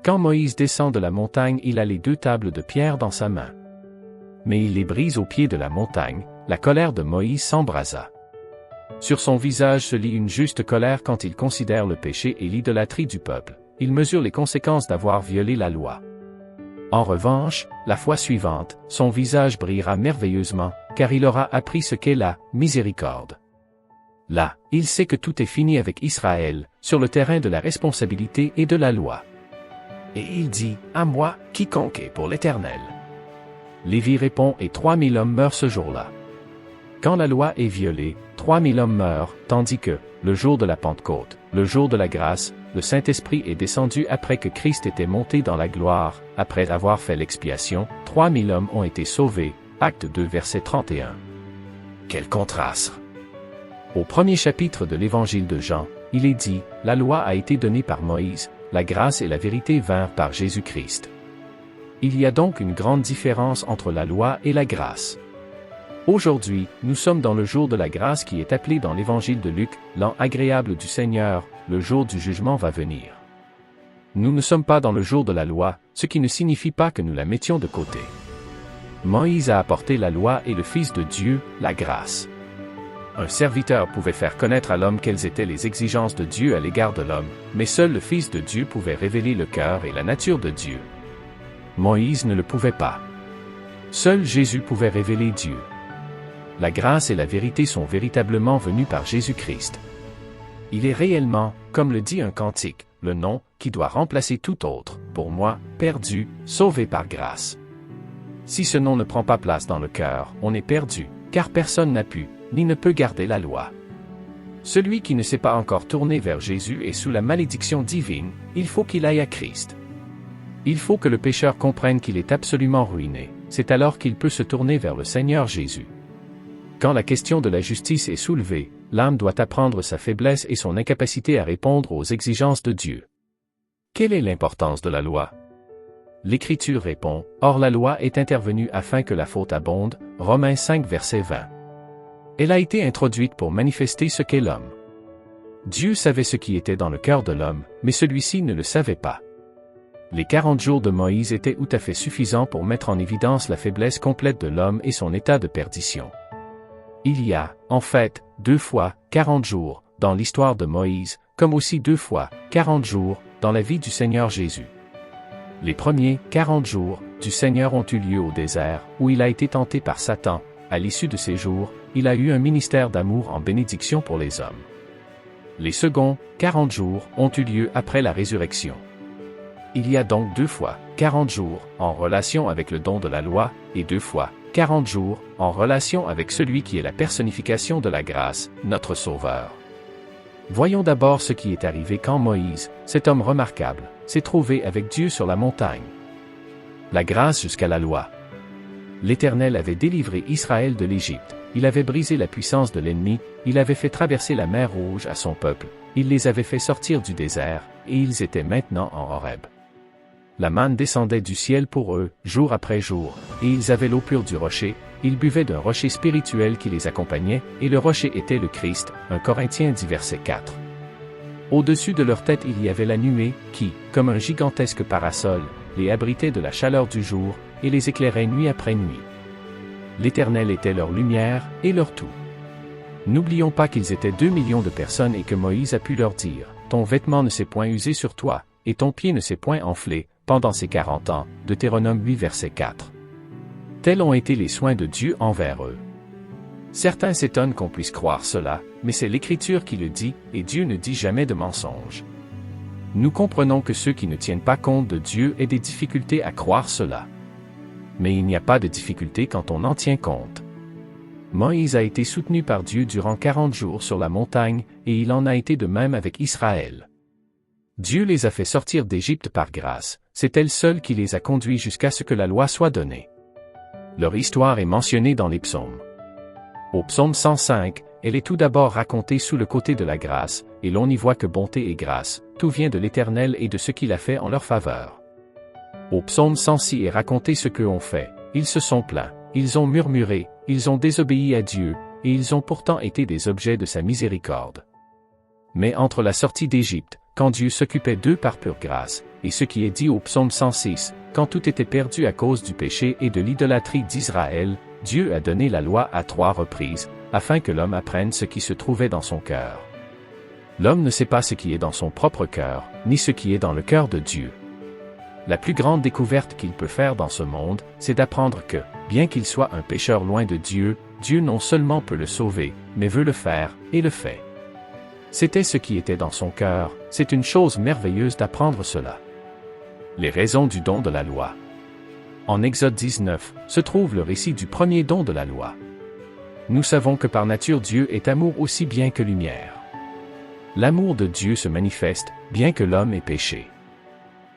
Quand Moïse descend de la montagne, il a les 2 tables de pierre dans sa main. Mais il les brise au pied de la montagne, la colère de Moïse s'embrasa. Sur son visage se lit une juste colère quand il considère le péché et l'idolâtrie du peuple. Il mesure les conséquences d'avoir violé la loi. En revanche, la fois suivante, son visage brillera merveilleusement, car il aura appris ce qu'est la miséricorde. Là, il sait que tout est fini avec Israël, sur le terrain de la responsabilité et de la loi. Et il dit, « À moi, quiconque est pour l'Éternel. » Lévi répond, et 3000 hommes meurent ce jour-là. Quand la loi est violée, 3000 hommes meurent, tandis que, le jour de la Pentecôte, le jour de la grâce, le Saint-Esprit est descendu après que Christ était monté dans la gloire, après avoir fait l'expiation, 3000 hommes ont été sauvés. Acte 2 verset 31. Quel contraste! Au premier chapitre de l'Évangile de Jean, il est dit, la loi a été donnée par Moïse, la grâce et la vérité vinrent par Jésus-Christ. Il y a donc une grande différence entre la loi et la grâce. Aujourd'hui, nous sommes dans le jour de la grâce qui est appelé dans l'Évangile de Luc, l'an agréable du Seigneur, le jour du jugement va venir. Nous ne sommes pas dans le jour de la loi, ce qui ne signifie pas que nous la mettions de côté. Moïse a apporté la loi et le Fils de Dieu, la grâce. Un serviteur pouvait faire connaître à l'homme quelles étaient les exigences de Dieu à l'égard de l'homme, mais seul le Fils de Dieu pouvait révéler le cœur et la nature de Dieu. Moïse ne le pouvait pas. Seul Jésus pouvait révéler Dieu. La grâce et la vérité sont véritablement venues par Jésus-Christ. Il est réellement, comme le dit un cantique, le nom qui doit remplacer tout autre, pour moi, perdu, sauvé par grâce. Si ce nom ne prend pas place dans le cœur, on est perdu, car personne n'a pu, ni ne peut garder la loi. Celui qui ne s'est pas encore tourné vers Jésus est sous la malédiction divine, il faut qu'il aille à Christ. Il faut que le pécheur comprenne qu'il est absolument ruiné, c'est alors qu'il peut se tourner vers le Seigneur Jésus. Quand la question de la justice est soulevée, l'âme doit apprendre sa faiblesse et son incapacité à répondre aux exigences de Dieu. Quelle est l'importance de la loi? L'Écriture répond, « Or la loi est intervenue afin que la faute abonde » Romains 5 verset 20. Elle a été introduite pour manifester ce qu'est l'homme. Dieu savait ce qui était dans le cœur de l'homme, mais celui-ci ne le savait pas. Les 40 jours de Moïse étaient tout à fait suffisants pour mettre en évidence la faiblesse complète de l'homme et son état de perdition. Il y a, en fait, 2 fois 40 jours dans l'histoire de Moïse, comme aussi 2 fois 40 jours dans la vie du Seigneur Jésus. Les premiers 40 jours du Seigneur ont eu lieu au désert, où il a été tenté par Satan. À l'issue de ces jours, il a eu un ministère d'amour en bénédiction pour les hommes. Les seconds 40 jours ont eu lieu après la résurrection. Il y a donc 2 fois 40 jours en relation avec le don de la loi, et 2 fois 40 jours en relation avec celui qui est la personnification de la grâce, notre Sauveur. Voyons d'abord ce qui est arrivé quand Moïse, cet homme remarquable, s'est trouvé avec Dieu sur la montagne. La grâce jusqu'à la loi. L'Éternel avait délivré Israël de l'Égypte, il avait brisé la puissance de l'ennemi, il avait fait traverser la mer Rouge à son peuple, il les avait fait sortir du désert, et ils étaient maintenant en Horeb. La manne descendait du ciel pour eux, jour après jour, et ils avaient l'eau pure du rocher, ils buvaient d'un rocher spirituel qui les accompagnait, et le rocher était le Christ, 1 Corinthiens 10 verset 4. Au-dessus de leur tête il y avait la nuée, qui, comme un gigantesque parasol, les abritait de la chaleur du jour, et les éclairait nuit après nuit. L'Éternel était leur lumière, et leur tout. N'oublions pas qu'ils étaient 2 millions de personnes et que Moïse a pu leur dire, « Ton vêtement ne s'est point usé sur toi, et ton pied ne s'est point enflé, pendant ces 40 ans, Deutéronome 8 verset 4. Tels ont été les soins de Dieu envers eux. Certains s'étonnent qu'on puisse croire cela, mais c'est l'Écriture qui le dit, et Dieu ne dit jamais de mensonge. Nous comprenons que ceux qui ne tiennent pas compte de Dieu aient des difficultés à croire cela. Mais il n'y a pas de difficulté quand on en tient compte. Moïse a été soutenu par Dieu durant 40 jours sur la montagne, et il en a été de même avec Israël. Dieu les a fait sortir d'Égypte par grâce, c'est elle seule qui les a conduits jusqu'à ce que la loi soit donnée. Leur histoire est mentionnée dans les psaumes. Au psaume 105, elle est tout d'abord racontée sous le côté de la grâce, et l'on y voit que bonté et grâce, tout vient de l'Éternel et de ce qu'il a fait en leur faveur. Au psaume 106 est raconté ce qu'eux ont fait, ils se sont plaints, ils ont murmuré, ils ont désobéi à Dieu, et ils ont pourtant été des objets de sa miséricorde. Mais entre la sortie d'Égypte, quand Dieu s'occupait d'eux par pure grâce, et ce qui est dit au psaume 106, quand tout était perdu à cause du péché et de l'idolâtrie d'Israël, Dieu a donné la loi à 3 reprises, afin que l'homme apprenne ce qui se trouvait dans son cœur. L'homme ne sait pas ce qui est dans son propre cœur, ni ce qui est dans le cœur de Dieu. La plus grande découverte qu'il peut faire dans ce monde, c'est d'apprendre que, bien qu'il soit un pécheur loin de Dieu, Dieu non seulement peut le sauver, mais veut le faire, et le fait. C'était ce qui était dans son cœur, c'est une chose merveilleuse d'apprendre cela. Les raisons du don de la loi. En Exode 19, se trouve le récit du premier don de la loi. Nous savons que par nature Dieu est amour aussi bien que lumière. L'amour de Dieu se manifeste, bien que l'homme ait péché.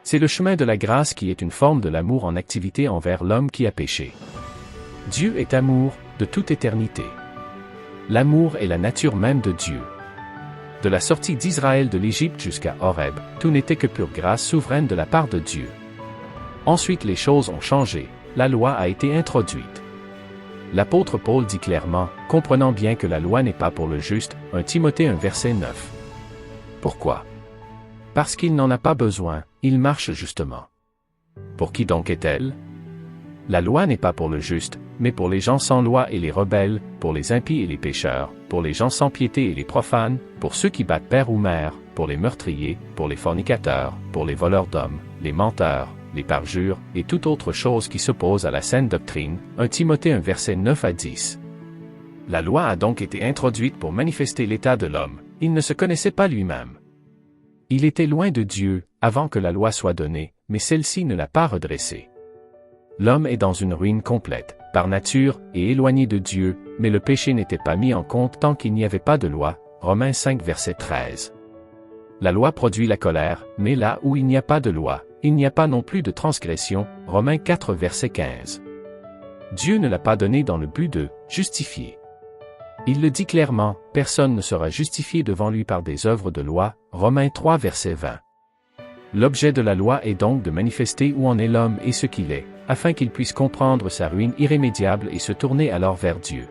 C'est le chemin de la grâce qui est une forme de l'amour en activité envers l'homme qui a péché. Dieu est amour, de toute éternité. L'amour est la nature même de Dieu. De la sortie d'Israël de l'Égypte jusqu'à Horeb, tout n'était que pure grâce souveraine de la part de Dieu. Ensuite les choses ont changé, la loi a été introduite. L'apôtre Paul dit clairement, comprenant bien que la loi n'est pas pour le juste, 1 Timothée 1 verset 9. Pourquoi? Parce qu'il n'en a pas besoin, il marche justement. Pour qui donc est-elle? La loi n'est pas pour le juste, mais pour les gens sans loi et les rebelles, pour les impies et les pécheurs, pour les gens sans piété et les profanes, pour ceux qui battent père ou mère, pour les meurtriers, pour les fornicateurs, pour les voleurs d'hommes, les menteurs, les parjures, et toute autre chose qui s'oppose à la saine doctrine, 1 Timothée 1 verset 9 à 10. La loi a donc été introduite pour manifester l'état de l'homme, il ne se connaissait pas lui-même. Il était loin de Dieu, avant que la loi soit donnée, mais celle-ci ne l'a pas redressé. L'homme est dans une ruine complète, par nature, et éloigné de Dieu, mais le péché n'était pas mis en compte tant qu'il n'y avait pas de loi, Romains 5 verset 13. La loi produit la colère, mais là où il n'y a pas de loi, il n'y a pas non plus de transgression, Romains 4 verset 15. Dieu ne l'a pas donné dans le but de justifier. Il le dit clairement, personne ne sera justifié devant lui par des œuvres de loi, Romains 3 verset 20. L'objet de la loi est donc de manifester où en est l'homme et ce qu'il est, afin qu'il puisse comprendre sa ruine irrémédiable et se tourner alors vers Dieu.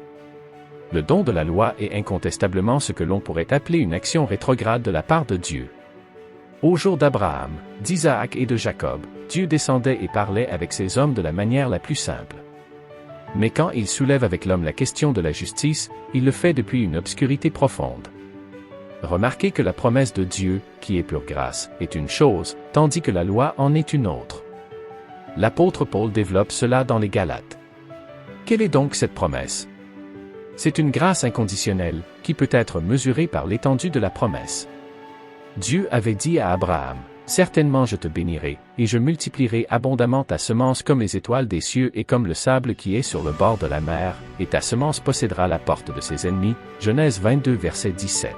Le don de la loi est incontestablement ce que l'on pourrait appeler une action rétrograde de la part de Dieu. Au jour d'Abraham, d'Isaac et de Jacob, Dieu descendait et parlait avec ses hommes de la manière la plus simple. Mais quand il soulève avec l'homme la question de la justice, il le fait depuis une obscurité profonde. Remarquez que la promesse de Dieu, qui est pure grâce, est une chose, tandis que la loi en est une autre. L'apôtre Paul développe cela dans les Galates. Quelle est donc cette promesse? C'est une grâce inconditionnelle, qui peut être mesurée par l'étendue de la promesse. Dieu avait dit à Abraham, « Certainement je te bénirai, et je multiplierai abondamment ta semence comme les étoiles des cieux et comme le sable qui est sur le bord de la mer, et ta semence possédera la porte de ses ennemis. » Genèse 22 verset 17.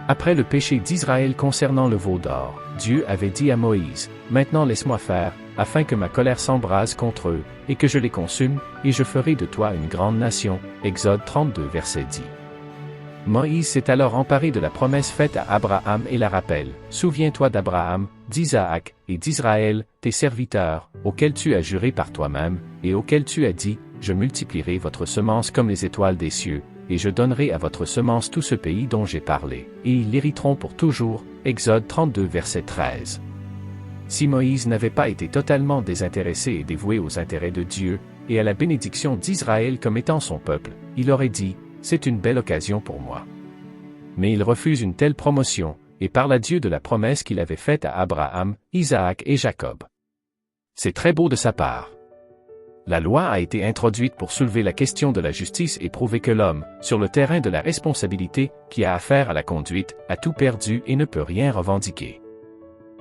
Après le péché d'Israël concernant le veau d'or, Dieu avait dit à Moïse, « Maintenant laisse-moi faire, afin que ma colère s'embrase contre eux, et que je les consume, et je ferai de toi une grande nation. » Exode 32 verset 10. Moïse s'est alors emparé de la promesse faite à Abraham et la rappelle, « Souviens-toi d'Abraham, d'Isaac, et d'Israël, tes serviteurs, auxquels tu as juré par toi-même, et auxquels tu as dit, je multiplierai votre semence comme les étoiles des cieux, et je donnerai à votre semence tout ce pays dont j'ai parlé, et ils l'hériteront pour toujours. » Exode 32 verset 13. Si Moïse n'avait pas été totalement désintéressé et dévoué aux intérêts de Dieu, et à la bénédiction d'Israël comme étant son peuple, il aurait dit, « C'est une belle occasion pour moi. » Mais il refuse une telle promotion, et parle à Dieu de la promesse qu'il avait faite à Abraham, Isaac et Jacob. C'est très beau de sa part. La loi a été introduite pour soulever la question de la justice et prouver que l'homme, sur le terrain de la responsabilité, qui a affaire à la conduite, a tout perdu et ne peut rien revendiquer.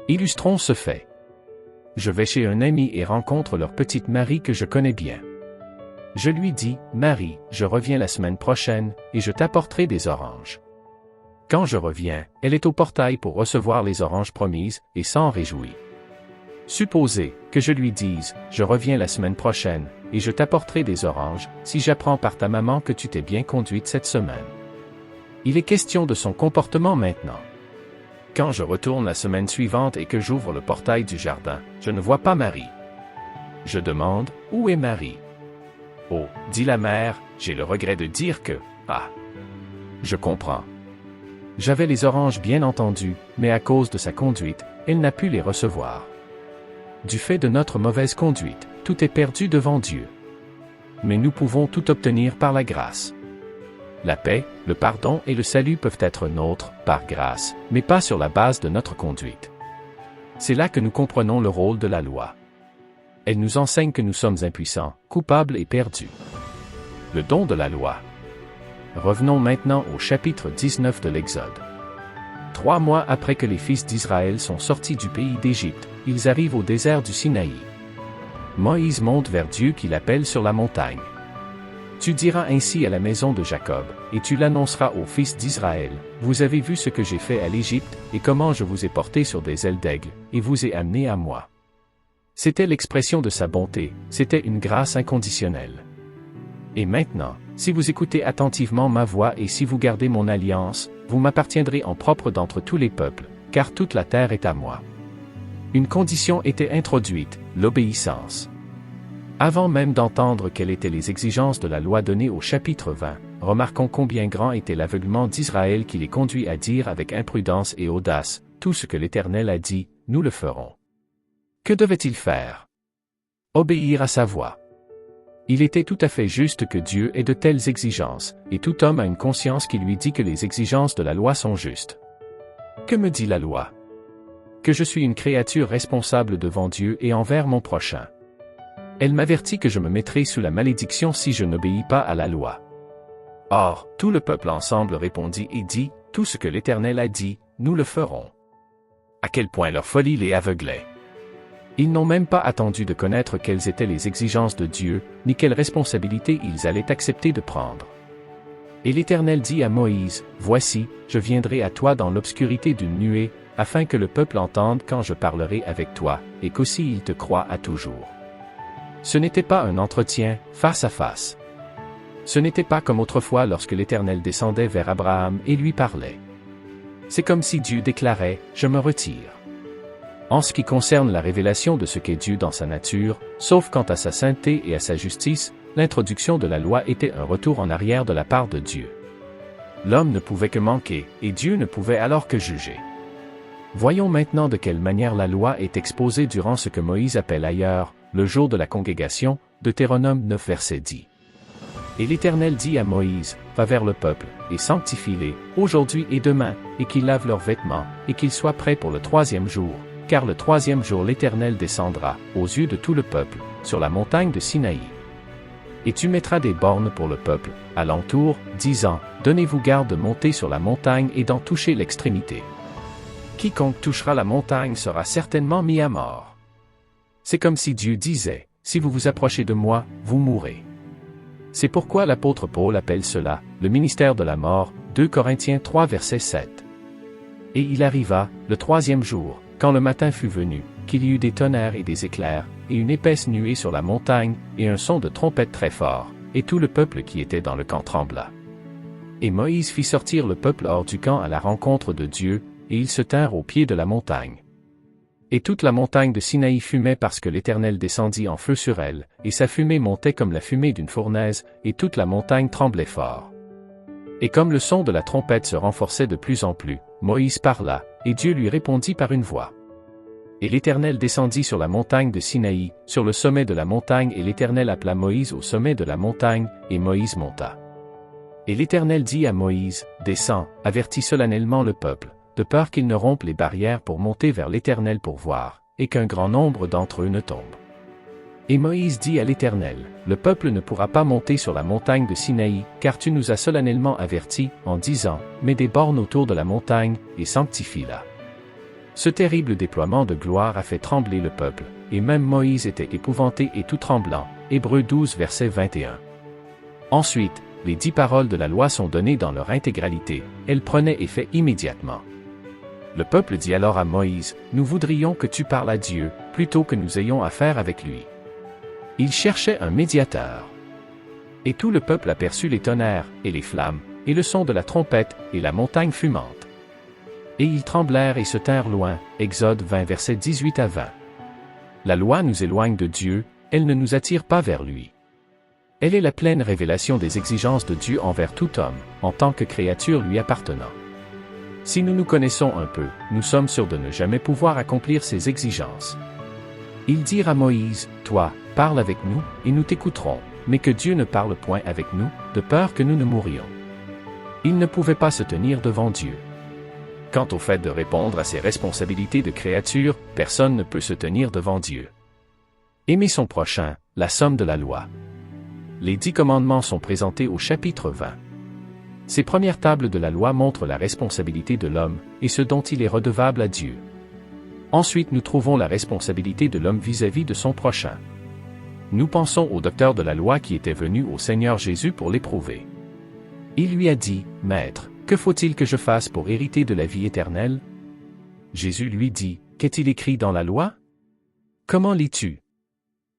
Illustrons ce fait. Je vais chez un ami et rencontre leur petite Marie que je connais bien. Je lui dis, « Marie, je reviens la semaine prochaine, et je t'apporterai des oranges. » Quand je reviens, elle est au portail pour recevoir les oranges promises, et s'en réjouit. Supposez que je lui dise, « Je reviens la semaine prochaine, et je t'apporterai des oranges, si j'apprends par ta maman que tu t'es bien conduite cette semaine. » Il est question de son comportement maintenant. Quand je retourne la semaine suivante et que j'ouvre le portail du jardin, je ne vois pas Marie. Je demande, « Où est Marie? » « Oh, dit la mère, j'ai le regret de dire que, ah. Je comprends. J'avais les oranges bien entendu, mais à cause de sa conduite, elle n'a pu les recevoir. Du fait de notre mauvaise conduite, tout est perdu devant Dieu. Mais nous pouvons tout obtenir par la grâce. La paix, le pardon et le salut peuvent être nôtres, par grâce, mais pas sur la base de notre conduite. C'est là que nous comprenons le rôle de la loi. Elle nous enseigne que nous sommes impuissants, coupables et perdus. Le don de la loi. Revenons maintenant au chapitre 19 de l'Exode. 3 mois après que les fils d'Israël sont sortis du pays d'Égypte, ils arrivent au désert du Sinaï. Moïse monte vers Dieu qui l'appelle sur la montagne. Tu diras ainsi à la maison de Jacob, et tu l'annonceras aux fils d'Israël, vous avez vu ce que j'ai fait à l'Égypte, et comment je vous ai porté sur des ailes d'aigle, et vous ai amené à moi. C'était l'expression de sa bonté, c'était une grâce inconditionnelle. Et maintenant, si vous écoutez attentivement ma voix et si vous gardez mon alliance, vous m'appartiendrez en propre d'entre tous les peuples, car toute la terre est à moi. Une condition était introduite, l'obéissance. Avant même d'entendre quelles étaient les exigences de la loi donnée au chapitre 20, remarquons combien grand était l'aveuglement d'Israël qui les conduit à dire avec imprudence et audace, tout ce que l'Éternel a dit, nous le ferons. Que devait-il faire? Obéir à sa voix. Il était tout à fait juste que Dieu ait de telles exigences, et tout homme a une conscience qui lui dit que les exigences de la loi sont justes. Que me dit la loi? Que je suis une créature responsable devant Dieu et envers mon prochain. Elle m'avertit que je me mettrai sous la malédiction si je n'obéis pas à la loi. Or, tout le peuple ensemble répondit et dit, tout ce que l'Éternel a dit, nous le ferons. À quel point leur folie les aveuglait. Ils n'ont même pas attendu de connaître quelles étaient les exigences de Dieu, ni quelles responsabilités ils allaient accepter de prendre. Et l'Éternel dit à Moïse, voici, je viendrai à toi dans l'obscurité d'une nuée, afin que le peuple entende quand je parlerai avec toi, et qu'aussi il te croie à toujours. Ce n'était pas un entretien, face à face. Ce n'était pas comme autrefois lorsque l'Éternel descendait vers Abraham et lui parlait. C'est comme si Dieu déclarait, je me retire. En ce qui concerne la révélation de ce qu'est Dieu dans sa nature, sauf quant à sa sainteté et à sa justice, l'introduction de la loi était un retour en arrière de la part de Dieu. L'homme ne pouvait que manquer, et Dieu ne pouvait alors que juger. Voyons maintenant de quelle manière la loi est exposée durant ce que Moïse appelle ailleurs, le jour de la congrégation, Deutéronome 9 verset 10. Et l'Éternel dit à Moïse, va vers le peuple, et sanctifie-les, aujourd'hui et demain, et qu'ils lavent leurs vêtements, et qu'ils soient prêts pour le 3e jour. Car le 3e jour l'Éternel descendra, aux yeux de tout le peuple, sur la montagne de Sinaï. Et tu mettras des bornes pour le peuple, alentour, disant, donnez-vous garde de monter sur la montagne et d'en toucher l'extrémité. Quiconque touchera la montagne sera certainement mis à mort. C'est comme si Dieu disait, si vous vous approchez de moi, vous mourrez. C'est pourquoi l'apôtre Paul appelle cela, le ministère de la mort, 2 Corinthiens 3 verset 7. Et il arriva, le 3e jour, quand le matin fut venu, qu'il y eut des tonnerres et des éclairs, et une épaisse nuée sur la montagne, et un son de trompette très fort, et tout le peuple qui était dans le camp trembla. Et Moïse fit sortir le peuple hors du camp à la rencontre de Dieu, et ils se tinrent au pied de la montagne. Et toute la montagne de Sinaï fumait parce que l'Éternel descendit en feu sur elle, et sa fumée montait comme la fumée d'une fournaise, et toute la montagne tremblait fort. Et comme le son de la trompette se renforçait de plus en plus, Moïse parla, et Dieu lui répondit par une voix. Et l'Éternel descendit sur la montagne de Sinaï, sur le sommet de la montagne, et l'Éternel appela Moïse au sommet de la montagne, et Moïse monta. Et l'Éternel dit à Moïse, descends, avertis solennellement le peuple, de peur qu'ils ne rompent les barrières pour monter vers l'Éternel pour voir, et qu'un grand nombre d'entre eux ne tombent. Et Moïse dit à l'Éternel, le peuple ne pourra pas monter sur la montagne de Sinaï, car tu nous as solennellement avertis, en disant, mets des bornes autour de la montagne, et sanctifie-la. Ce terrible déploiement de gloire a fait trembler le peuple, et même Moïse était épouvanté et tout tremblant. Hébreux 12 verset 21. Ensuite, les 10 paroles de la loi sont données dans leur intégralité, elles prenaient effet immédiatement. Le peuple dit alors à Moïse, nous voudrions que tu parles à Dieu, plutôt que nous ayons affaire avec lui. Il cherchait un médiateur. Et tout le peuple aperçut les tonnerres, et les flammes, et le son de la trompette, et la montagne fumante. Et ils tremblèrent et se tinrent loin, Exode 20 versets 18 à 20. La loi nous éloigne de Dieu, elle ne nous attire pas vers lui. Elle est la pleine révélation des exigences de Dieu envers tout homme, en tant que créature lui appartenant. Si nous nous connaissons un peu, nous sommes sûrs de ne jamais pouvoir accomplir ses exigences. Ils dirent à Moïse, « Toi, parle avec nous, et nous t'écouterons, mais que Dieu ne parle point avec nous, de peur que nous ne mourions. » Ils ne pouvaient pas se tenir devant Dieu. Quant au fait de répondre à ses responsabilités de créature, personne ne peut se tenir devant Dieu. Aimer son prochain, la somme de la loi. Les 10 commandements sont présentés au chapitre 20. Ces premières tables de la loi montrent la responsabilité de l'homme, et ce dont il est redevable à Dieu. Ensuite nous trouvons la responsabilité de l'homme vis-à-vis de son prochain. Nous pensons au docteur de la loi qui était venu au Seigneur Jésus pour l'éprouver. Il lui a dit, « Maître, que faut-il que je fasse pour hériter de la vie éternelle ?» Jésus lui dit, « Qu'est-il écrit dans la loi? Comment lis-tu »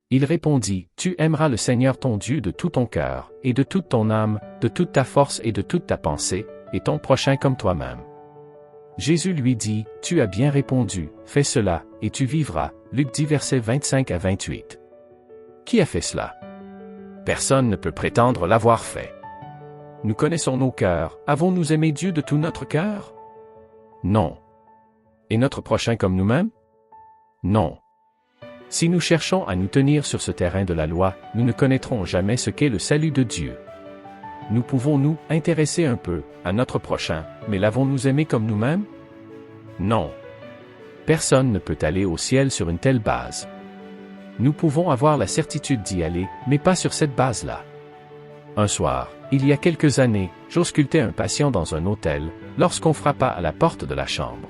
Il répondit, « Tu aimeras le Seigneur ton Dieu de tout ton cœur, et de toute ton âme, de toute ta force et de toute ta pensée, et ton prochain comme toi-même. » Jésus lui dit, « Tu as bien répondu, fais cela, et tu vivras. » Luc 10 versets 25 à 28. Qui a fait cela? Personne ne peut prétendre l'avoir fait. Nous connaissons nos cœurs, avons-nous aimé Dieu de tout notre cœur? Non. Et notre prochain comme nous-mêmes? Non. Si nous cherchons à nous tenir sur ce terrain de la loi, nous ne connaîtrons jamais ce qu'est le salut de Dieu. Nous pouvons nous intéresser un peu à notre prochain, mais l'avons-nous aimé comme nous-mêmes? Non. Personne ne peut aller au ciel sur une telle base. Nous pouvons avoir la certitude d'y aller, mais pas sur cette base-là. Un soir, il y a quelques années, j'auscultais un patient dans un hôtel, lorsqu'on frappa à la porte de la chambre.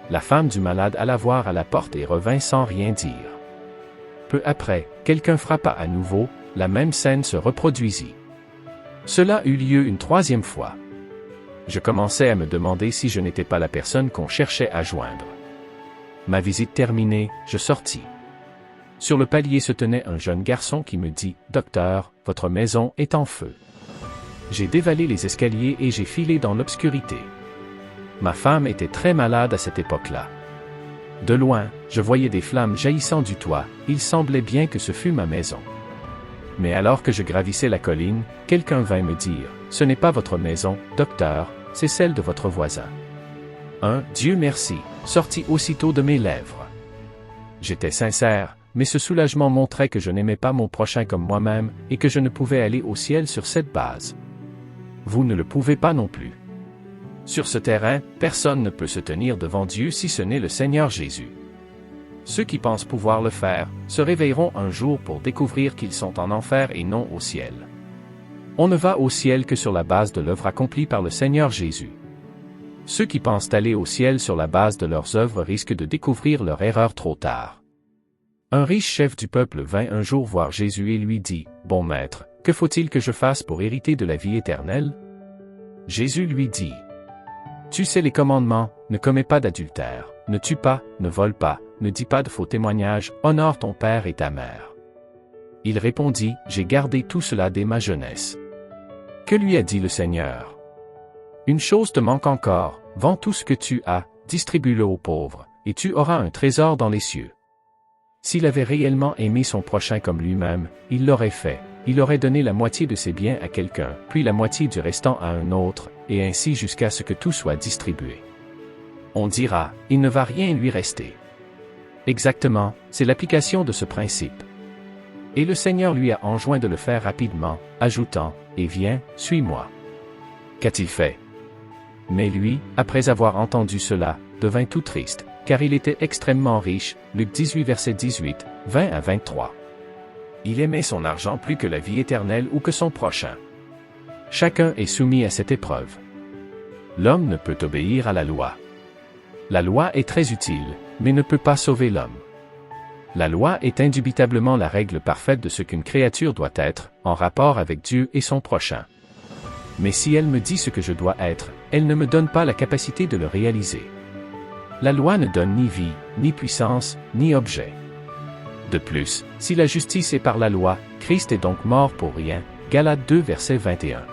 La femme du malade alla voir à la porte et revint sans rien dire. Peu après, quelqu'un frappa à nouveau, la même scène se reproduisit. Cela eut lieu une 3e fois. Je commençais à me demander si je n'étais pas la personne qu'on cherchait à joindre. Ma visite terminée, je sortis. Sur le palier se tenait un jeune garçon qui me dit, « Docteur, votre maison est en feu. » J'ai dévalé les escaliers et j'ai filé dans l'obscurité. Ma femme était très malade à cette époque-là. De loin, je voyais des flammes jaillissant du toit, il semblait bien que ce fût ma maison. Mais alors que je gravissais la colline, quelqu'un vint me dire, « Ce n'est pas votre maison, docteur, c'est celle de votre voisin. » Un « Dieu merci » sortit aussitôt de mes lèvres. J'étais sincère, mais ce soulagement montrait que je n'aimais pas mon prochain comme moi-même, et que je ne pouvais aller au ciel sur cette base. Vous ne le pouvez pas non plus. Sur ce terrain, personne ne peut se tenir devant Dieu si ce n'est le Seigneur Jésus. Ceux qui pensent pouvoir le faire, se réveilleront un jour pour découvrir qu'ils sont en enfer et non au ciel. On ne va au ciel que sur la base de l'œuvre accomplie par le Seigneur Jésus. Ceux qui pensent aller au ciel sur la base de leurs œuvres risquent de découvrir leur erreur trop tard. Un riche chef du peuple vint un jour voir Jésus et lui dit, « Bon maître, que faut-il que je fasse pour hériter de la vie éternelle ?» Jésus lui dit, « Tu sais les commandements, ne commets pas d'adultère, ne tue pas, ne vole pas, ne dis pas de faux témoignages, honore ton père et ta mère. » Il répondit, « J'ai gardé tout cela dès ma jeunesse. » Que lui a dit le Seigneur? « Une chose te manque encore, vends tout ce que tu as, distribue-le aux pauvres, et tu auras un trésor dans les cieux. » S'il avait réellement aimé son prochain comme lui-même, il l'aurait fait, il aurait donné la moitié de ses biens à quelqu'un, puis la moitié du restant à un autre, et ainsi jusqu'à ce que tout soit distribué. On dira, il ne va rien lui rester. Exactement, c'est l'application de ce principe. Et le Seigneur lui a enjoint de le faire rapidement, ajoutant, « Et viens, suis-moi. » Qu'a-t-il fait? Mais lui, après avoir entendu cela, devint tout triste, car il était extrêmement riche, Luc 18 verset 18, 20 à 23. Il aimait son argent plus que la vie éternelle ou que son prochain. Chacun est soumis à cette épreuve. L'homme ne peut obéir à la loi. La loi est très utile, mais ne peut pas sauver l'homme. La loi est indubitablement la règle parfaite de ce qu'une créature doit être, en rapport avec Dieu et son prochain. Mais si elle me dit ce que je dois être, elle ne me donne pas la capacité de le réaliser. La loi ne donne ni vie, ni puissance, ni objet. De plus, si la justice est par la loi, Christ est donc mort pour rien, Galates 2 verset 21.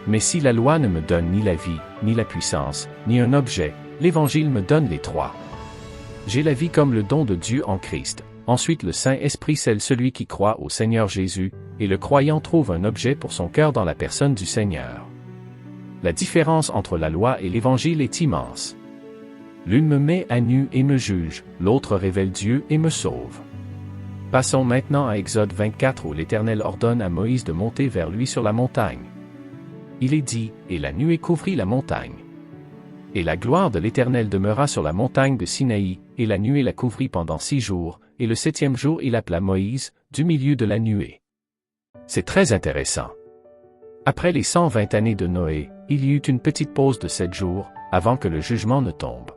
Mais si la loi ne me donne ni la vie, ni la puissance, ni un objet, l'Évangile me donne les trois. J'ai la vie comme le don de Dieu en Christ, ensuite le Saint-Esprit scelle celui qui croit au Seigneur Jésus, et le croyant trouve un objet pour son cœur dans la personne du Seigneur. La différence entre la loi et l'Évangile est immense. L'une me met à nu et me juge, l'autre révèle Dieu et me sauve. Passons maintenant à Exode 24 où l'Éternel ordonne à Moïse de monter vers lui sur la montagne. Il est dit, et la nuée couvrit la montagne. Et la gloire de l'Éternel demeura sur la montagne de Sinaï, et la nuée la couvrit pendant 6 jours, et le 7e jour il appela Moïse, du milieu de la nuée. C'est très intéressant. Après les 120 années de Noé, il y eut une petite pause de 7 jours, avant que le jugement ne tombe.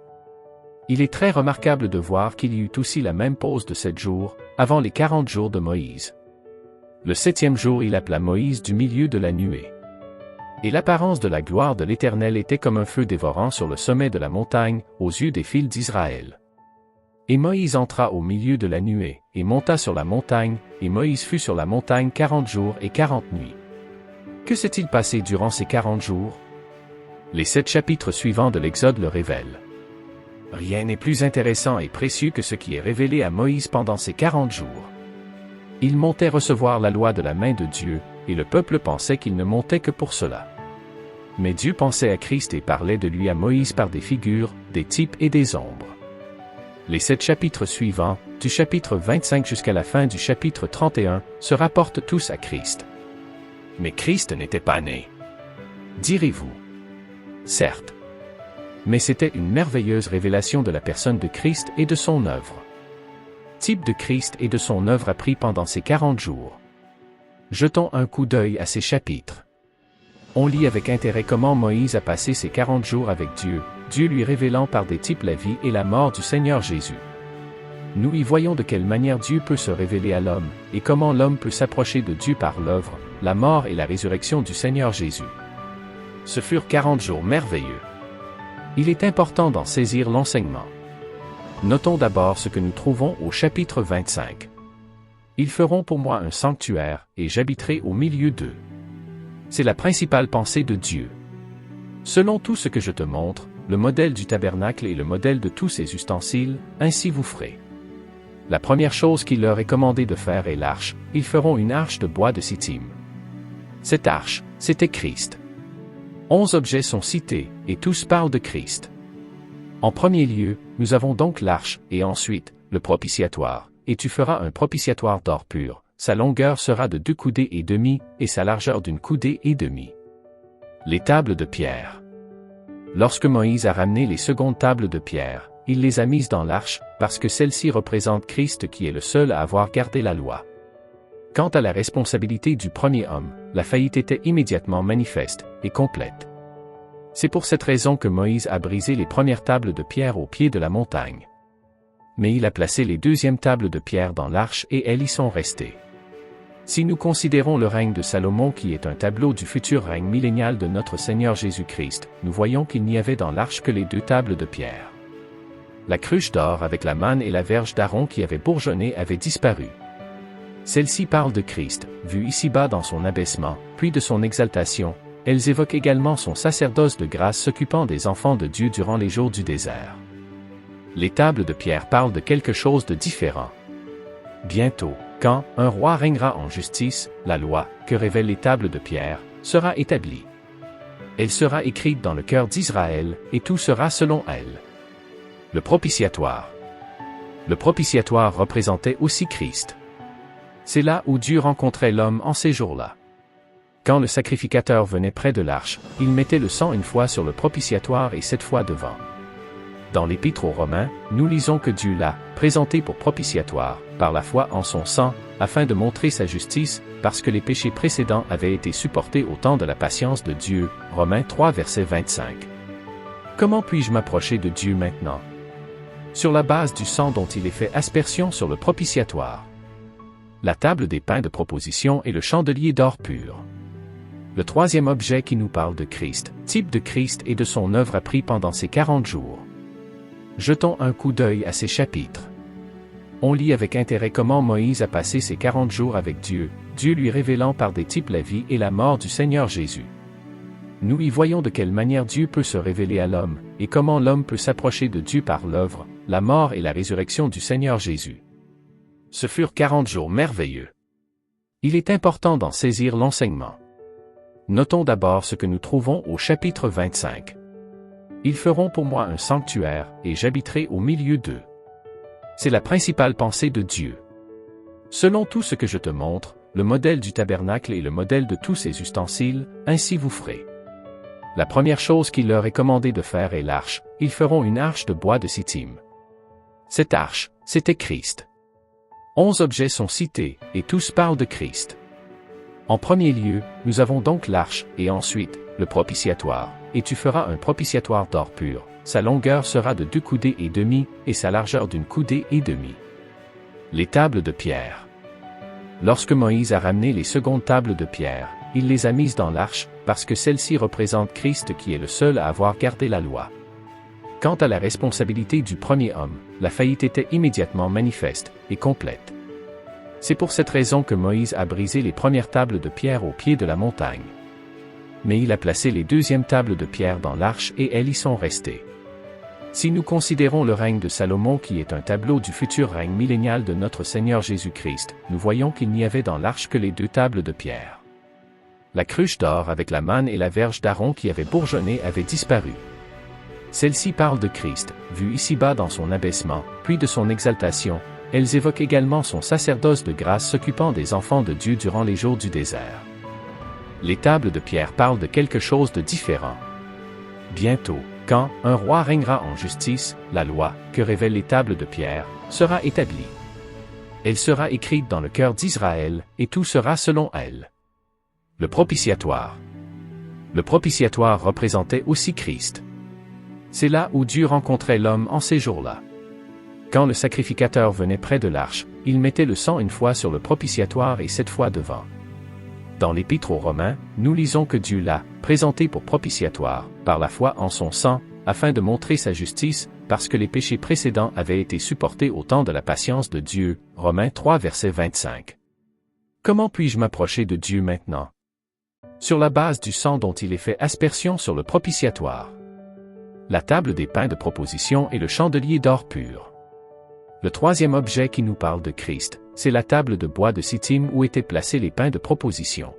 Il est très remarquable de voir qu'il y eut aussi la même pause de 7 jours, avant les 40 jours de Moïse. Le 7e jour il appela Moïse du milieu de la nuée. Et l'apparence de la gloire de l'Éternel était comme un feu dévorant sur le sommet de la montagne, aux yeux des fils d'Israël. Et Moïse entra au milieu de la nuée, et monta sur la montagne, et Moïse fut sur la montagne 40 jours et 40 nuits. Que s'est-il passé durant ces 40 jours? Les 7 chapitres suivants de l'Exode le révèlent. Rien n'est plus intéressant et précieux que ce qui est révélé à Moïse pendant ces 40 jours. Il montait recevoir la loi de la main de Dieu, et le peuple pensait qu'il ne montait que pour cela. Mais Dieu pensait à Christ et parlait de lui à Moïse par des figures, des types et des ombres. Les 7 chapitres suivants, du chapitre 25 jusqu'à la fin du chapitre 31, se rapportent tous à Christ. Mais Christ n'était pas né. Direz-vous. Certes. Mais c'était une merveilleuse révélation de la personne de Christ et de son œuvre. Type de Christ et de son œuvre appris pendant ces 40 jours. Jetons un coup d'œil à ces chapitres. On lit avec intérêt comment Moïse a passé ces 40 jours avec Dieu, Dieu lui révélant par des types la vie et la mort du Seigneur Jésus. Nous y voyons de quelle manière Dieu peut se révéler à l'homme, et comment l'homme peut s'approcher de Dieu par l'œuvre, la mort et la résurrection du Seigneur Jésus. Ce furent 40 jours merveilleux. Il est important d'en saisir l'enseignement. Notons d'abord ce que nous trouvons au chapitre 25. Ils feront pour moi un sanctuaire, et j'habiterai au milieu d'eux. C'est la principale pensée de Dieu. Selon tout ce que je te montre, le modèle du tabernacle et le modèle de tous ses ustensiles, ainsi vous ferez. La première chose qu'il leur est commandé de faire est l'arche, ils feront une arche de bois de Sittim. Cette arche, c'était Christ. 11 objets sont cités, et tous parlent de Christ. En premier lieu, nous avons donc l'arche, et ensuite, le propitiatoire, et tu feras un propitiatoire d'or pur, sa longueur sera de 2 coudées et demie, et sa largeur d'une coudée et demie. Les tables de pierre. Lorsque Moïse a ramené les secondes tables de pierre, il les a mises dans l'arche, parce que celle-ci représente Christ qui est le seul à avoir gardé la loi. Quant à la responsabilité du premier homme, la faillite était immédiatement manifeste et complète. C'est pour cette raison que Moïse a brisé les premières tables de pierre au pied de la montagne. Mais il a placé les deuxièmes tables de pierre dans l'arche et elles y sont restées. Si nous considérons le règne de Salomon qui est un tableau du futur règne millénial de notre Seigneur Jésus-Christ, nous voyons qu'il n'y avait dans l'arche que les 2 tables de pierre. La cruche d'or avec la manne et la verge d'Aaron qui avait bourgeonné avait disparu. Celle-ci parle de Christ, vu ici-bas dans son abaissement, puis de son exaltation. Elles évoquent également son sacerdoce de grâce s'occupant des enfants de Dieu durant les jours du désert. Les tables de pierre parlent de quelque chose de différent. Bientôt, quand un roi régnera en justice, la loi, que révèlent les tables de pierre, sera établie. Elle sera écrite dans le cœur d'Israël, et tout sera selon elle. Le propitiatoire. Le propitiatoire représentait aussi Christ. C'est là où Dieu rencontrait l'homme en ces jours-là. Quand le sacrificateur venait près de l'arche, il mettait le sang une fois sur le propitiatoire et 7 fois devant. Dans l'Épître aux Romains, nous lisons que Dieu l'a présenté pour propitiatoire, par la foi en son sang, afin de montrer sa justice, parce que les péchés précédents avaient été supportés au temps de la patience de Dieu. Romains 3 verset 25. Comment puis-je m'approcher de Dieu maintenant? Sur la base du sang dont il est fait aspersion sur le propitiatoire. La table des pains de proposition et le chandelier d'or pur. Le troisième objet qui nous parle de Christ, type de Christ et de son œuvre appris pendant ces 40 jours. Jetons un coup d'œil à ces chapitres. On lit avec intérêt comment Moïse a passé ces 40 jours avec Dieu, Dieu lui révélant par des types la vie et la mort du Seigneur Jésus. Nous y voyons de quelle manière Dieu peut se révéler à l'homme, et comment l'homme peut s'approcher de Dieu par l'œuvre, la mort et la résurrection du Seigneur Jésus. Ce furent 40 jours merveilleux. Il est important d'en saisir l'enseignement. Notons d'abord ce que nous trouvons au chapitre 25. Ils feront pour moi un sanctuaire, et j'habiterai au milieu d'eux. C'est la principale pensée de Dieu. Selon tout ce que je te montre, le modèle du tabernacle et le modèle de tous ses ustensiles, ainsi vous ferez. La première chose qu'il leur est commandé de faire est l'arche. Ils feront une arche de bois de Sittim. Cette arche, c'était Christ. 11 objets sont cités, et tous parlent de Christ. En premier lieu, nous avons donc l'arche, et ensuite, le propitiatoire, et tu feras un propitiatoire d'or pur. Sa longueur sera de 2 coudées et demie, et sa largeur d'1 coudée et demie. Les tables de pierre. Lorsque Moïse a ramené les secondes tables de pierre, il les a mises dans l'arche, parce que celle-ci représente Christ qui est le seul à avoir gardé la loi. Quant à la responsabilité du premier homme, la faillite était immédiatement manifeste et complète. C'est pour cette raison que Moïse a brisé les premières tables de pierre au pied de la montagne. Mais il a placé les deuxièmes tables de pierre dans l'arche et elles y sont restées. Si nous considérons le règne de Salomon qui est un tableau du futur règne millénial de notre Seigneur Jésus-Christ, nous voyons qu'il n'y avait dans l'arche que les 2 tables de pierre. La cruche d'or avec la manne et la verge d'Aaron qui avait bourgeonné avait disparu. Celle-ci parle de Christ, vu ici-bas dans son abaissement, puis de son exaltation. Elles évoquent également son sacerdoce de grâce s'occupant des enfants de Dieu durant les jours du désert. Les tables de pierre parlent de quelque chose de différent. Bientôt, quand un roi régnera en justice, la loi, que révèlent les tables de pierre, sera établie. Elle sera écrite dans le cœur d'Israël, et tout sera selon elle. Le propitiatoire. Le propitiatoire représentait aussi Christ. C'est là où Dieu rencontrait l'homme en ces jours-là. Quand le sacrificateur venait près de l'arche, il mettait le sang une fois sur le propitiatoire et 7 fois devant. Dans l'Épître aux Romains, nous lisons que Dieu l'a présenté pour propitiatoire, par la foi en son sang, afin de montrer sa justice, parce que les péchés précédents avaient été supportés au temps de la patience de Dieu. Romains 3 verset 25. Comment puis-je m'approcher de Dieu maintenant? Sur la base du sang dont il est fait aspersion sur le propitiatoire. La table des pains de proposition et le chandelier d'or pur. Le troisième objet qui nous parle de Christ, c'est la table de bois de Sittim où étaient placés les pains de proposition.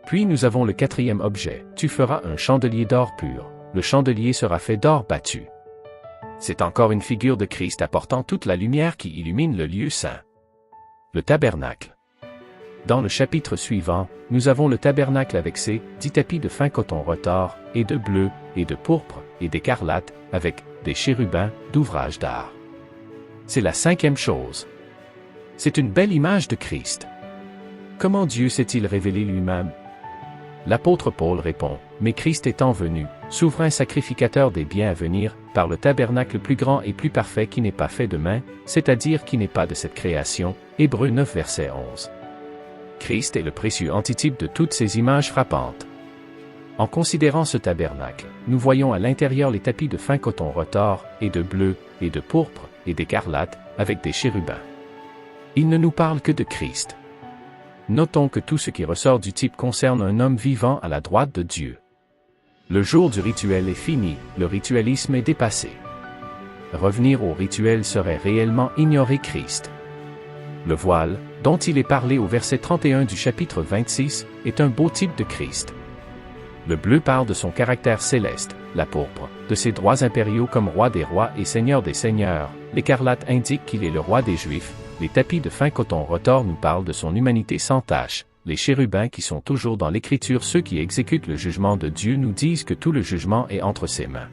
Puis nous avons le quatrième objet, tu feras un chandelier d'or pur. Le chandelier sera fait d'or battu. C'est encore une figure de Christ apportant toute la lumière qui illumine le lieu saint. Le tabernacle. Dans le chapitre suivant, nous avons le tabernacle avec ses 10 tapis de fin coton retors, et de bleu, et de pourpre, et d'écarlate, avec des chérubins d'ouvrage d'art. C'est la 5e chose. C'est une belle image de Christ. Comment Dieu s'est-il révélé lui-même? L'apôtre Paul répond, « Mais Christ étant venu, souverain sacrificateur des biens à venir, par le tabernacle plus grand et plus parfait qui n'est pas fait de main, c'est-à-dire qui n'est pas de cette création. » Hébreux 9 verset 11. Christ est le précieux antitype de toutes ces images frappantes. En considérant ce tabernacle, nous voyons à l'intérieur les tapis de fin coton retors, et de bleu, et de pourpre, et d'écarlate, avec des chérubins. Il ne nous parle que de Christ. Notons que tout ce qui ressort du type concerne un homme vivant à la droite de Dieu. Le jour du rituel est fini, le ritualisme est dépassé. Revenir au rituel serait réellement ignorer Christ. Le voile, dont il est parlé au verset 31 du chapitre 26, est un beau type de Christ. Le bleu parle de son caractère céleste, la pourpre, de ses droits impériaux comme roi des rois et seigneur des seigneurs, l'écarlate indique qu'il est le roi des Juifs, les tapis de fin coton retors nous parlent de son humanité sans tache, les chérubins qui sont toujours dans l'écriture ceux qui exécutent le jugement de Dieu nous disent que tout le jugement est entre ses mains.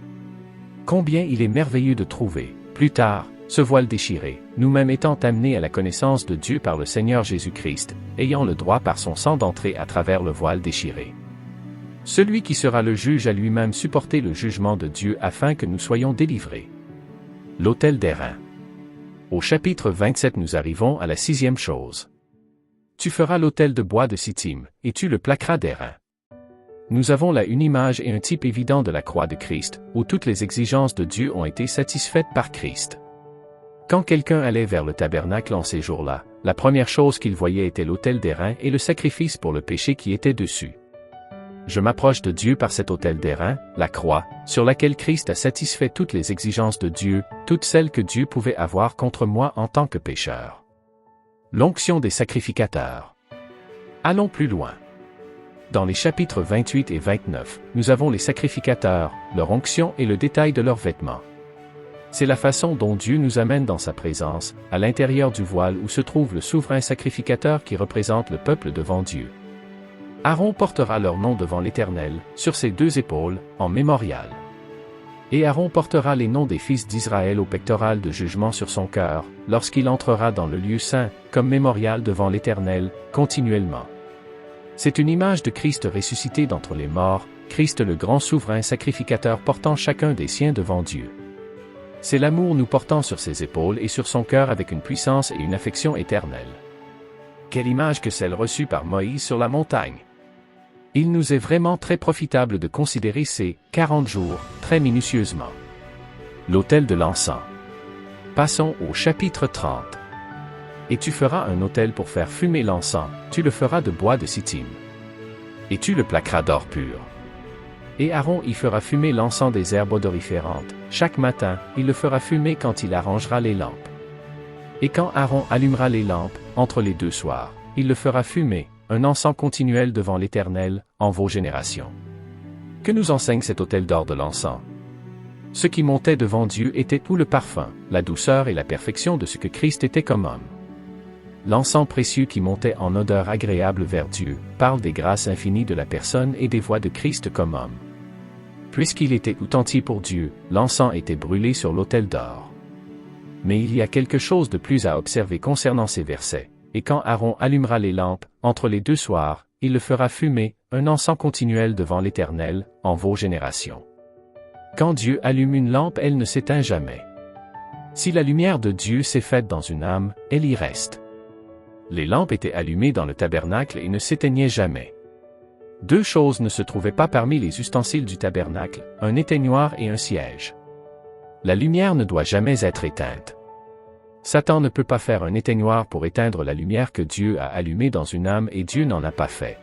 Combien il est merveilleux de trouver, plus tard, ce voile déchiré, nous-mêmes étant amenés à la connaissance de Dieu par le Seigneur Jésus-Christ, ayant le droit par son sang d'entrer à travers le voile déchiré. Celui qui sera le juge a lui-même supporté le jugement de Dieu afin que nous soyons délivrés. L'autel d'airain. Au chapitre 27 nous arrivons à la 6e chose. Tu feras l'autel de bois de Sittim, et tu le plaqueras d'airain. Nous avons là une image et un type évident de la croix de Christ, où toutes les exigences de Dieu ont été satisfaites par Christ. Quand quelqu'un allait vers le tabernacle en ces jours-là, la première chose qu'il voyait était l'autel d'airain et le sacrifice pour le péché qui était dessus. Je m'approche de Dieu par cet autel d'airain, la croix, sur laquelle Christ a satisfait toutes les exigences de Dieu, toutes celles que Dieu pouvait avoir contre moi en tant que pécheur. L'onction des sacrificateurs. Allons plus loin. Dans les chapitres 28 et 29, nous avons les sacrificateurs, leur onction et le détail de leurs vêtements. C'est la façon dont Dieu nous amène dans sa présence, à l'intérieur du voile où se trouve le souverain sacrificateur qui représente le peuple devant Dieu. Aaron portera leur nom devant l'Éternel, sur ses 2 épaules, en mémorial. Et Aaron portera les noms des fils d'Israël au pectoral de jugement sur son cœur, lorsqu'il entrera dans le lieu saint, comme mémorial devant l'Éternel, continuellement. C'est une image de Christ ressuscité d'entre les morts, Christ le grand souverain sacrificateur portant chacun des siens devant Dieu. C'est l'amour nous portant sur ses épaules et sur son cœur avec une puissance et une affection éternelle. Quelle image que celle reçue par Moïse sur la montagne! Il nous est vraiment très profitable de considérer ces 40 jours très minutieusement. L'autel de l'encens. Passons au chapitre 30. Et tu feras un autel pour faire fumer l'encens, tu le feras de bois de sittim. Et tu le plaqueras d'or pur. Et Aaron y fera fumer l'encens des herbes odoriférantes. Chaque matin, il le fera fumer quand il arrangera les lampes. Et quand Aaron allumera les lampes, entre les 2 soirs, il le fera fumer, un encens continuel devant l'Éternel, en vos générations. Que nous enseigne cet autel d'or de l'encens? Ce qui montait devant Dieu était tout le parfum, la douceur et la perfection de ce que Christ était comme homme. L'encens précieux qui montait en odeur agréable vers Dieu, parle des grâces infinies de la personne et des voies de Christ comme homme. Puisqu'il était tout entier pour Dieu, l'encens était brûlé sur l'autel d'or. Mais il y a quelque chose de plus à observer concernant ces versets. Et quand Aaron allumera les lampes, entre les 2 soirs, il le fera fumer, un encens continuel devant l'Éternel, en vos générations. Quand Dieu allume une lampe, elle ne s'éteint jamais. Si la lumière de Dieu s'est faite dans une âme, elle y reste. Les lampes étaient allumées dans le tabernacle et ne s'éteignaient jamais. 2 choses ne se trouvaient pas parmi les ustensiles du tabernacle, un éteignoir et un siège. La lumière ne doit jamais être éteinte. Satan ne peut pas faire un éteignoir pour éteindre la lumière que Dieu a allumée dans une âme et Dieu n'en a pas fait.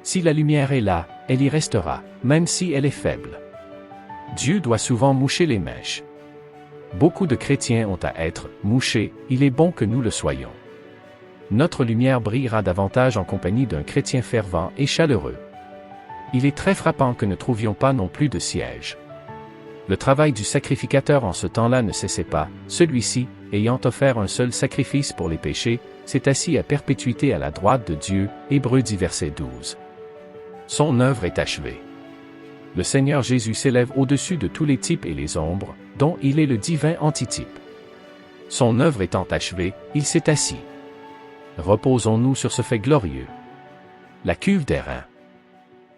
Si la lumière est là, elle y restera, même si elle est faible. Dieu doit souvent moucher les mèches. Beaucoup de chrétiens ont à être mouchés, il est bon que nous le soyons. Notre lumière brillera davantage en compagnie d'un chrétien fervent et chaleureux. Il est très frappant que ne trouvions pas non plus de siège. Le travail du sacrificateur en ce temps-là ne cessait pas, celui-ci, ayant offert un seul sacrifice pour les péchés, s'est assis à perpétuité à la droite de Dieu, Hébreux 10 verset 12. Son œuvre est achevée. Le Seigneur Jésus s'élève au-dessus de tous les types et les ombres, dont il est le divin antitype. Son œuvre étant achevée, il s'est assis. Reposons-nous sur ce fait glorieux. La cuve d'airain.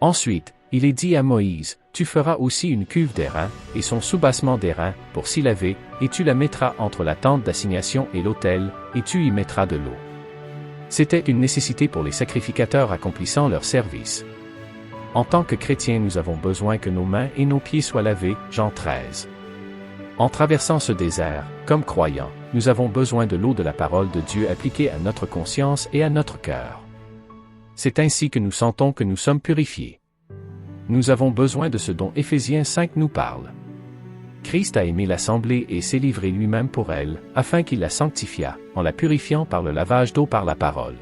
Ensuite, il est dit à Moïse, tu feras aussi une cuve d'airain, et son soubassement d'airain, pour s'y laver, et tu la mettras entre la tente d'assignation et l'autel, et tu y mettras de l'eau. C'était une nécessité pour les sacrificateurs accomplissant leur service. En tant que chrétiens, nous avons besoin que nos mains et nos pieds soient lavés, Jean 13. En traversant ce désert, comme croyants, nous avons besoin de l'eau de la parole de Dieu appliquée à notre conscience et à notre cœur. C'est ainsi que nous sentons que nous sommes purifiés. Nous avons besoin de ce dont Éphésiens 5 nous parle. Christ a aimé l'assemblée et s'est livré lui-même pour elle, afin qu'il la sanctifiât, en la purifiant par le lavage d'eau par la parole.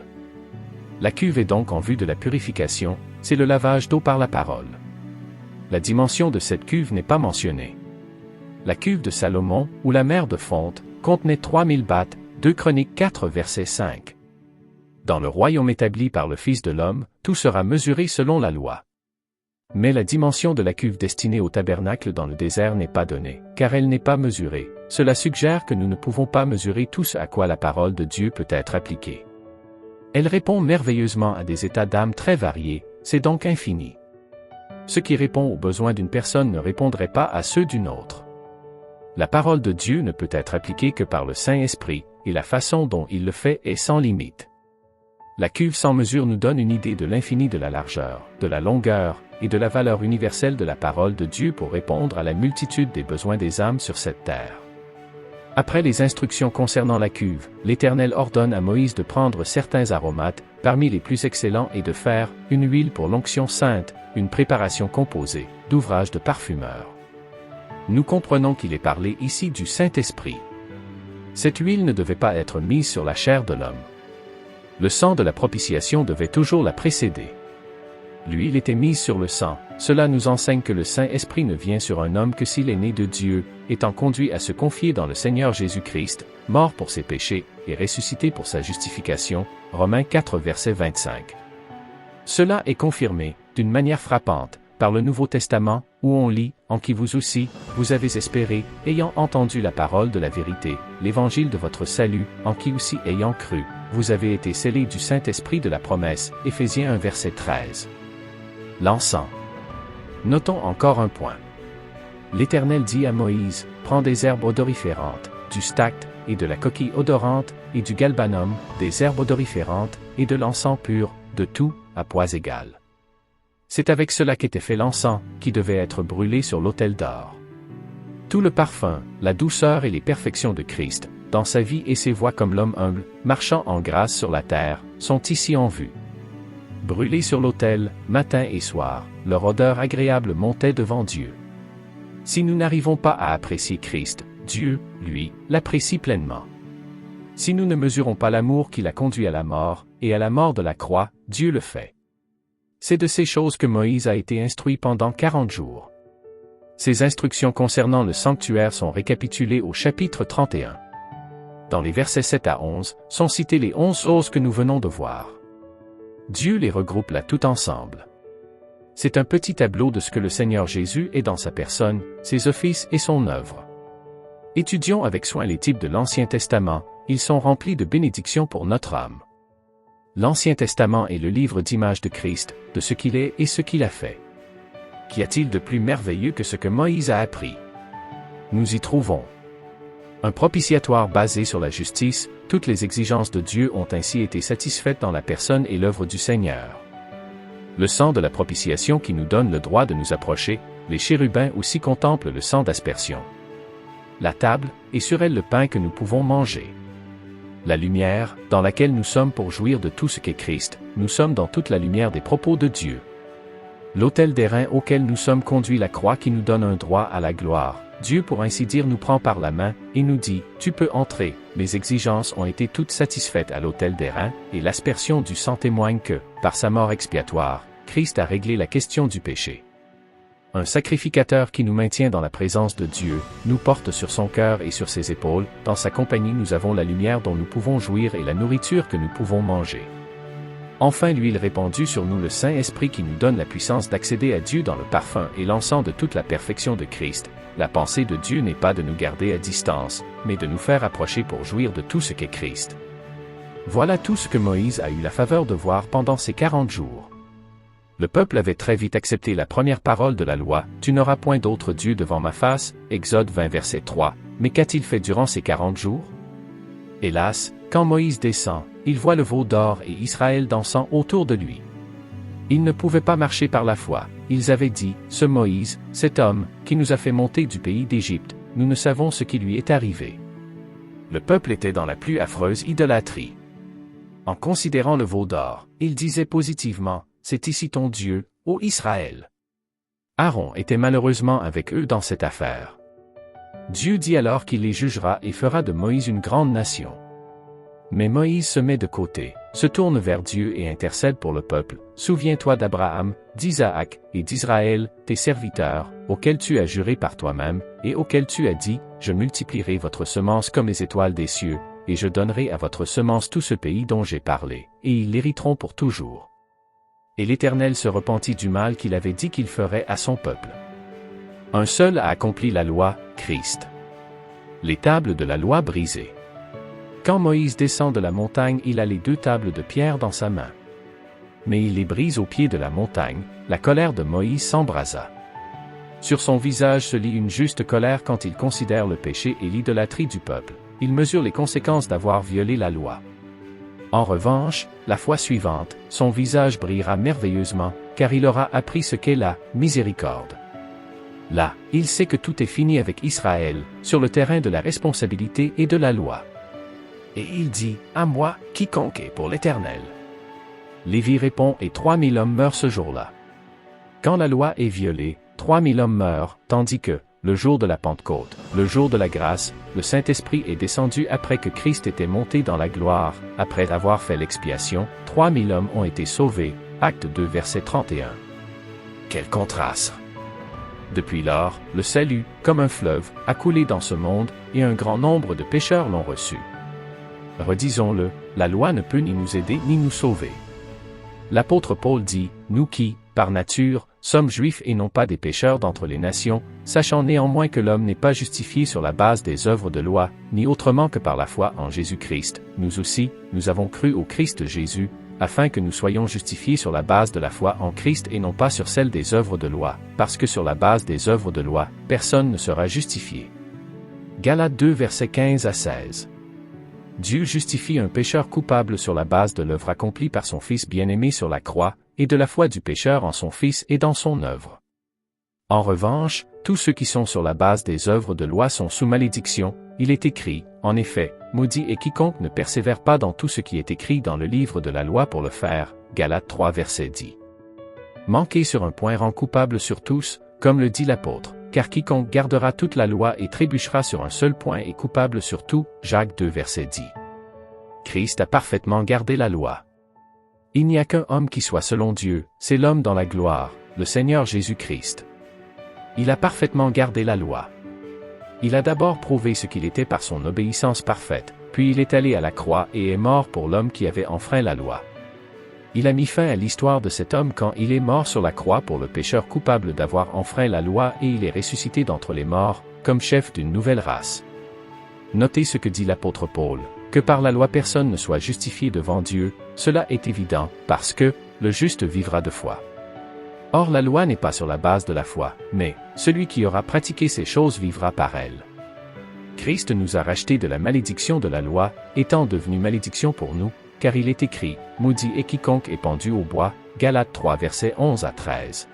La cuve est donc en vue de la purification, c'est le lavage d'eau par la parole. La dimension de cette cuve n'est pas mentionnée. La cuve de Salomon, ou la mer de fonte, contenait 3000 baths, 2 Chroniques 4 verset 5. Dans le royaume établi par le Fils de l'homme, tout sera mesuré selon la loi. Mais la dimension de la cuve destinée au tabernacle dans le désert n'est pas donnée, car elle n'est pas mesurée. Cela suggère que nous ne pouvons pas mesurer tout ce à quoi la parole de Dieu peut être appliquée. Elle répond merveilleusement à des états d'âme très variés, c'est donc infini. Ce qui répond aux besoins d'une personne ne répondrait pas à ceux d'une autre. La parole de Dieu ne peut être appliquée que par le Saint-Esprit, et la façon dont il le fait est sans limite. La cuve sans mesure nous donne une idée de l'infini de la largeur, de la longueur, et de la valeur universelle de la parole de Dieu pour répondre à la multitude des besoins des âmes sur cette terre. Après les instructions concernant la cuve, l'Éternel ordonne à Moïse de prendre certains aromates, parmi les plus excellents et de faire une huile pour l'onction sainte, une préparation composée d'ouvrages de parfumeur. Nous comprenons qu'il est parlé ici du Saint-Esprit. Cette huile ne devait pas être mise sur la chair de l'homme. Le sang de la propitiation devait toujours la précéder. L'huile était mise sur le sang. Cela nous enseigne que le Saint-Esprit ne vient sur un homme que s'il est né de Dieu, étant conduit à se confier dans le Seigneur Jésus-Christ, mort pour ses péchés et ressuscité pour sa justification. Romains 4 verset 25. Cela est confirmé, d'une manière frappante, par le Nouveau Testament, où on lit, « En qui vous aussi, vous avez espéré, ayant entendu la parole de la vérité, l'évangile de votre salut, en qui aussi ayant cru, vous avez été scellés du Saint-Esprit de la promesse. » Éphésiens 1 verset 13. L'encens. Notons encore un point. L'Éternel dit à Moïse, « Prends des herbes odoriférantes, du stacte, et de la coquille odorante, et du galbanum, des herbes odoriférantes, et de l'encens pur, de tout, à poids égal. » C'est avec cela qu'était fait l'encens, qui devait être brûlé sur l'autel d'or. Tout le parfum, la douceur et les perfections de Christ, dans sa vie et ses voies comme l'homme humble, marchant en grâce sur la terre, sont ici en vue. Brûlés sur l'autel, matin et soir, leur odeur agréable montait devant Dieu. Si nous n'arrivons pas à apprécier Christ, Dieu, lui, l'apprécie pleinement. Si nous ne mesurons pas l'amour qui l'a conduit à la mort, et à la mort de la croix, Dieu le fait. C'est de ces choses que Moïse a été instruit pendant 40 jours. Ces instructions concernant le sanctuaire sont récapitulées au chapitre 31. Dans les versets 7 à 11, sont citées les 11 choses que nous venons de voir. Dieu les regroupe là tout ensemble. C'est un petit tableau de ce que le Seigneur Jésus est dans sa personne, ses offices et son œuvre. Étudions avec soin les types de l'Ancien Testament, ils sont remplis de bénédictions pour notre âme. L'Ancien Testament est le livre d'images de Christ, de ce qu'il est et ce qu'il a fait. Qu'y a-t-il de plus merveilleux que ce que Moïse a appris? Nous y trouvons un propitiatoire basé sur la justice. Toutes les exigences de Dieu ont ainsi été satisfaites dans la personne et l'œuvre du Seigneur. Le sang de la propitiation qui nous donne le droit de nous approcher, les chérubins aussi contemplent le sang d'aspersion. La table, et sur elle le pain que nous pouvons manger. La lumière, dans laquelle nous sommes pour jouir de tout ce qu'est Christ, nous sommes dans toute la lumière des propos de Dieu. L'autel d'airain auquel nous sommes conduits, la croix qui nous donne un droit à la gloire. Dieu pour ainsi dire nous prend par la main, et nous dit, « Tu peux entrer ». Les exigences ont été toutes satisfaites à l'autel d'airain, et l'aspersion du sang témoigne que, par sa mort expiatoire, Christ a réglé la question du péché. Un sacrificateur qui nous maintient dans la présence de Dieu, nous porte sur son cœur et sur ses épaules, dans sa compagnie nous avons la lumière dont nous pouvons jouir et la nourriture que nous pouvons manger. Enfin l'huile répandue sur nous, le Saint-Esprit qui nous donne la puissance d'accéder à Dieu dans le parfum et l'encens de toute la perfection de Christ. La pensée de Dieu n'est pas de nous garder à distance, mais de nous faire approcher pour jouir de tout ce qu'est Christ. Voilà tout ce que Moïse a eu la faveur de voir pendant ces 40 jours. Le peuple avait très vite accepté la première parole de la loi, « Tu n'auras point d'autre Dieu devant ma face » Exode 20 verset 3, mais qu'a-t-il fait durant ces 40 jours? Hélas, quand Moïse descend, il voit le veau d'or et Israël dansant autour de lui. Ils ne pouvaient pas marcher par la foi, ils avaient dit, « Ce Moïse, cet homme, qui nous a fait monter du pays d'Égypte, nous ne savons ce qui lui est arrivé. » Le peuple était dans la plus affreuse idolâtrie. En considérant le veau d'or, il disait positivement, « C'est ici ton Dieu, ô Israël. » Aaron était malheureusement avec eux dans cette affaire. Dieu dit alors qu'il les jugera et fera de Moïse une grande nation. Mais Moïse se met de côté, se tourne vers Dieu et intercède pour le peuple. « Souviens-toi d'Abraham, d'Isaac et d'Israël, tes serviteurs, auxquels tu as juré par toi-même, et auxquels tu as dit, je multiplierai votre semence comme les étoiles des cieux, et je donnerai à votre semence tout ce pays dont j'ai parlé, et ils l'hériteront pour toujours. » Et l'Éternel se repentit du mal qu'il avait dit qu'il ferait à son peuple. Un seul a accompli la loi, Christ. Les tables de la loi brisées. Quand Moïse descend de la montagne, il a les 2 tables de pierre dans sa main. Mais il les brise au pied de la montagne, la colère de Moïse s'embrasa. Sur son visage se lit une juste colère quand il considère le péché et l'idolâtrie du peuple. Il mesure les conséquences d'avoir violé la loi. En revanche, la fois suivante, son visage brillera merveilleusement, car il aura appris ce qu'est la miséricorde. Là, il sait que tout est fini avec Israël, sur le terrain de la responsabilité et de la loi. Et il dit, « À moi, quiconque est pour l'Éternel. » Lévi répond et 3000 hommes meurent ce jour-là. Quand la loi est violée, 3000 hommes meurent, tandis que, le jour de la Pentecôte, le jour de la grâce, le Saint-Esprit est descendu après que Christ était monté dans la gloire, après avoir fait l'expiation, 3000 hommes ont été sauvés, Acte 2 verset 31. Quel contraste! Depuis lors, le salut, comme un fleuve, a coulé dans ce monde, et un grand nombre de pécheurs l'ont reçu. Redisons-le, la loi ne peut ni nous aider ni nous sauver. L'apôtre Paul dit, « Nous qui, par nature, sommes juifs et non pas des pécheurs d'entre les nations, sachant néanmoins que l'homme n'est pas justifié sur la base des œuvres de loi, ni autrement que par la foi en Jésus-Christ, nous aussi, nous avons cru au Christ Jésus, afin que nous soyons justifiés sur la base de la foi en Christ et non pas sur celle des œuvres de loi, parce que sur la base des œuvres de loi, personne ne sera justifié. » Galates 2 versets 15 à 16. Dieu justifie un pécheur coupable sur la base de l'œuvre accomplie par son Fils bien-aimé sur la croix, et de la foi du pécheur en son Fils et dans son œuvre. En revanche, tous ceux qui sont sur la base des œuvres de loi sont sous malédiction. Il est écrit, en effet, « Maudit est quiconque ne persévère pas dans tout ce qui est écrit dans le livre de la loi pour le faire. » Galates 3 verset 10. Manquer sur un point rend coupable sur tous, comme le dit l'apôtre, car quiconque gardera toute la loi et trébuchera sur un seul point est coupable sur tout. Jacques 2 verset 10. Christ a parfaitement gardé la loi. Il n'y a qu'un homme qui soit selon Dieu, c'est l'homme dans la gloire, le Seigneur Jésus-Christ. Il a parfaitement gardé la loi. Il a d'abord prouvé ce qu'il était par son obéissance parfaite, puis il est allé à la croix et est mort pour l'homme qui avait enfreint la loi. Il a mis fin à l'histoire de cet homme quand il est mort sur la croix pour le pécheur coupable d'avoir enfreint la loi et il est ressuscité d'entre les morts, comme chef d'une nouvelle race. Notez ce que dit l'apôtre Paul, que par la loi personne ne soit justifié devant Dieu, cela est évident, parce que le juste vivra de foi. Or la loi n'est pas sur la base de la foi, mais celui qui aura pratiqué ces choses vivra par elle. Christ nous a rachetés de la malédiction de la loi, étant devenu malédiction pour nous, car il est écrit, « Maudit est quiconque est pendu au bois » Galates 3 versets 11 à 13.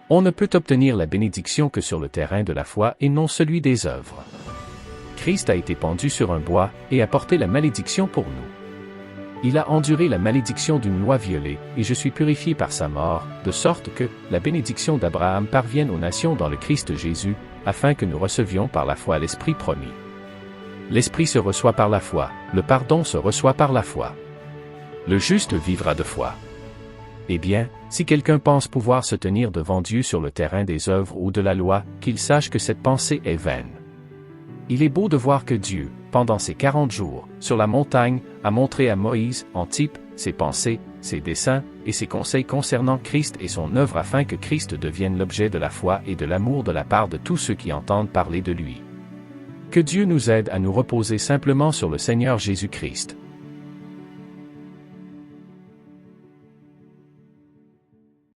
On ne peut obtenir la bénédiction que sur le terrain de la foi et non celui des œuvres. Christ a été pendu sur un bois et a porté la malédiction pour nous. Il a enduré la malédiction d'une loi violée, et je suis purifié par sa mort, de sorte que la bénédiction d'Abraham parvienne aux nations dans le Christ Jésus, afin que nous recevions par la foi l'Esprit promis. L'Esprit se reçoit par la foi, le pardon se reçoit par la foi. Le juste vivra de foi. Eh bien, si quelqu'un pense pouvoir se tenir devant Dieu sur le terrain des œuvres ou de la loi, qu'il sache que cette pensée est vaine. Il est beau de voir que Dieu, pendant ces 40 jours, sur la montagne, a montré à Moïse, en type, ses pensées, ses desseins, et ses conseils concernant Christ et son œuvre afin que Christ devienne l'objet de la foi et de l'amour de la part de tous ceux qui entendent parler de lui. Que Dieu nous aide à nous reposer simplement sur le Seigneur Jésus-Christ.